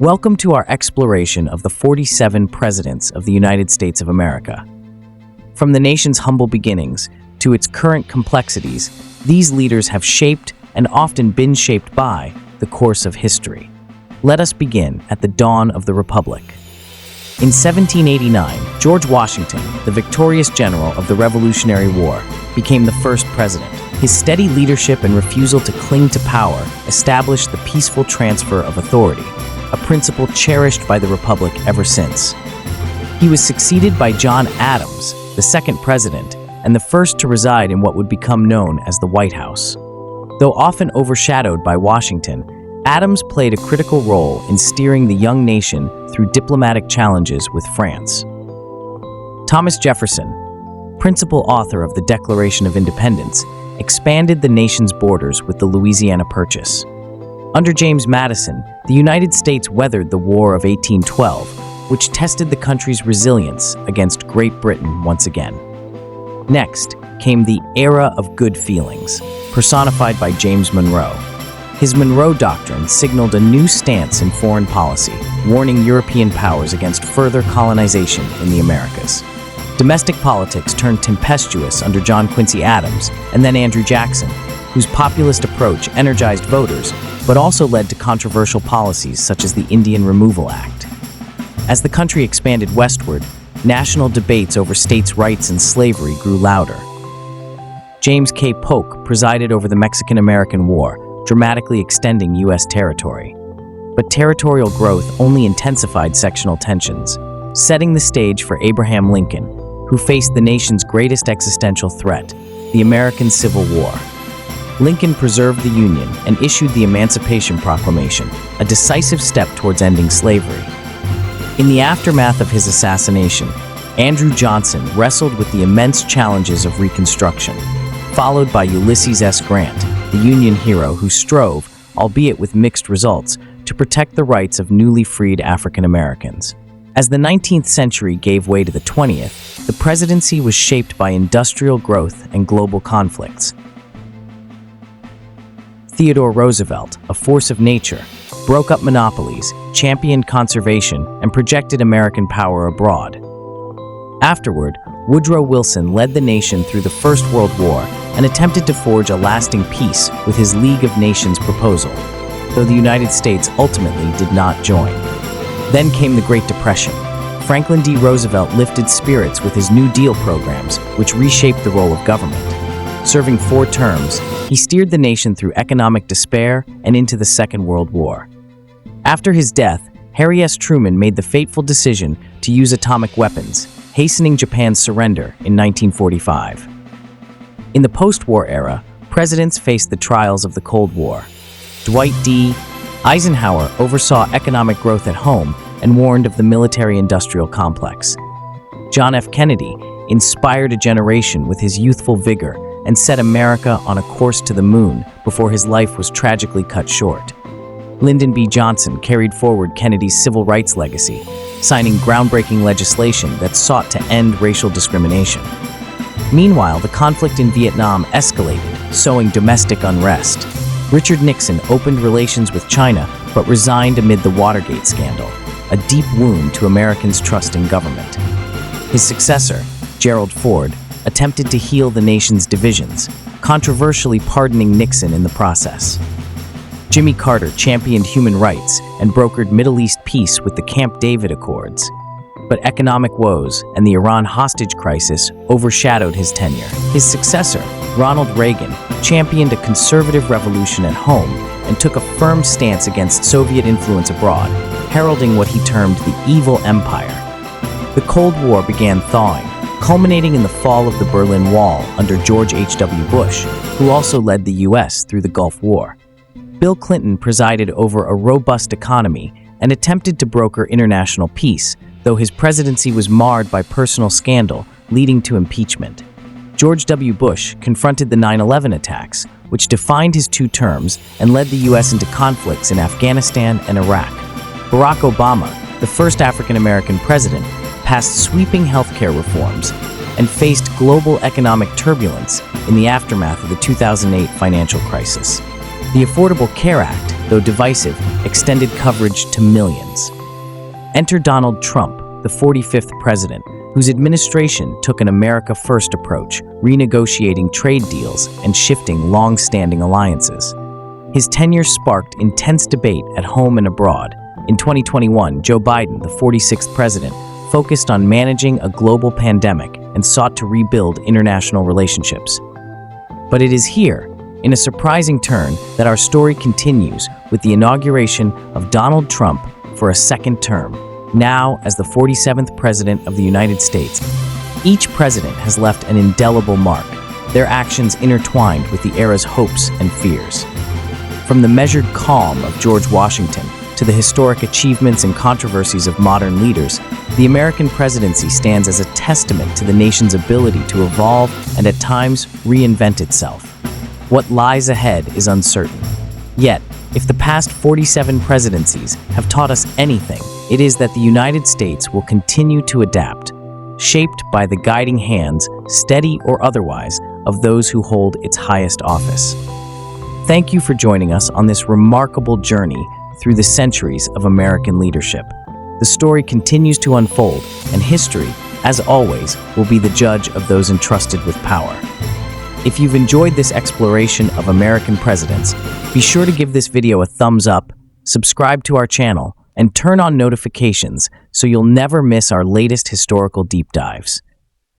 Welcome to our exploration of the 47 presidents of the United States of America. From the nation's humble beginnings to its current complexities, these leaders have shaped and often been shaped by the course of history. Let us begin at the dawn of the Republic. In 1789, George Washington, the victorious general of the Revolutionary War, became the first president. His steady leadership and refusal to cling to power established the peaceful transfer of authority, a principle cherished by the Republic ever since. He was succeeded by John Adams, the second president, and the first to reside in what would become known as the White House. Though often overshadowed by Washington, Adams played a critical role in steering the young nation through diplomatic challenges with France. Thomas Jefferson, principal author of the Declaration of Independence, expanded the nation's borders with the Louisiana Purchase. Under James Madison, the United States weathered the War of 1812, which tested the country's resilience against Great Britain once again. Next came the era of good feelings, personified by James Monroe. His Monroe Doctrine signaled a new stance in foreign policy, warning European powers against further colonization in the Americas. Domestic politics turned tempestuous under John Quincy Adams and then Andrew Jackson, whose populist approach energized voters but also led to controversial policies such as the Indian Removal Act. As the country expanded westward, national debates over states' rights and slavery grew louder. James K. Polk presided over the Mexican-American War, dramatically extending U.S. territory. But territorial growth only intensified sectional tensions, setting the stage for Abraham Lincoln, who faced the nation's greatest existential threat, the American Civil War. Lincoln preserved the Union and issued the Emancipation Proclamation, a decisive step towards ending slavery. In the aftermath of his assassination, Andrew Johnson wrestled with the immense challenges of Reconstruction, followed by Ulysses S. Grant, the Union hero who strove, albeit with mixed results, to protect the rights of newly freed African Americans. As the 19th century gave way to the 20th, the presidency was shaped by industrial growth and global conflicts. Theodore Roosevelt, a force of nature, broke up monopolies, championed conservation, and projected American power abroad. Afterward, Woodrow Wilson led the nation through the First World War and attempted to forge a lasting peace with his League of Nations proposal, though the United States ultimately did not join. Then came the Great Depression. Franklin D. Roosevelt lifted spirits with his New Deal programs, which reshaped the role of government. Serving 4 terms, he steered the nation through economic despair and into the Second World War. After his death, Harry S. Truman made the fateful decision to use atomic weapons, hastening Japan's surrender in 1945. In the post-war era, presidents faced the trials of the Cold War. Dwight D. Eisenhower oversaw economic growth at home and warned of the military-industrial complex. John F. Kennedy inspired a generation with his youthful vigor and set America on a course to the moon before his life was tragically cut short. Lyndon B. Johnson carried forward Kennedy's civil rights legacy, signing groundbreaking legislation that sought to end racial discrimination. Meanwhile, the conflict in Vietnam escalated, sowing domestic unrest. Richard Nixon opened relations with China but resigned amid the Watergate scandal, a deep wound to Americans' trust in government. His successor, Gerald Ford, attempted to heal the nation's divisions, controversially pardoning Nixon in the process. Jimmy Carter championed human rights and brokered Middle East peace with the Camp David Accords. But economic woes and the Iran hostage crisis overshadowed his tenure. His successor, Ronald Reagan, championed a conservative revolution at home and took a firm stance against Soviet influence abroad, heralding what he termed the evil empire. The Cold War began thawing, culminating in the fall of the Berlin Wall under George H.W. Bush, who also led the U.S. through the Gulf War. Bill Clinton presided over a robust economy and attempted to broker international peace, though his presidency was marred by personal scandal, leading to impeachment. George W. Bush confronted the 9/11 attacks, which defined his 2 terms and led the U.S. into conflicts in Afghanistan and Iraq. Barack Obama, the first African-American president, passed sweeping healthcare reforms and faced global economic turbulence in the aftermath of the 2008 financial crisis. The Affordable Care Act, though divisive, extended coverage to millions. Enter Donald Trump, the 45th president, whose administration took an America First approach, renegotiating trade deals and shifting long-standing alliances. His tenure sparked intense debate at home and abroad. In 2021, Joe Biden, the 46th president, focused on managing a global pandemic and sought to rebuild international relationships. But it is here, in a surprising turn, that our story continues with the inauguration of Donald Trump for a second term, now as the 47th President of the United States. Each president has left an indelible mark, their actions intertwined with the era's hopes and fears. From the measured calm of George Washington to the historic achievements and controversies of modern leaders, the American presidency stands as a testament to the nation's ability to evolve and at times reinvent itself. What lies ahead is uncertain. Yet, if the past 47 presidencies have taught us anything, it is that the United States will continue to adapt, shaped by the guiding hands, steady or otherwise, of those who hold its highest office. Thank you for joining us on this remarkable journey through the centuries of American leadership. The story continues to unfold, and history, as always, will be the judge of those entrusted with power. If you've enjoyed this exploration of American presidents, be sure to give this video a thumbs up, subscribe to our channel, and turn on notifications so you'll never miss our latest historical deep dives.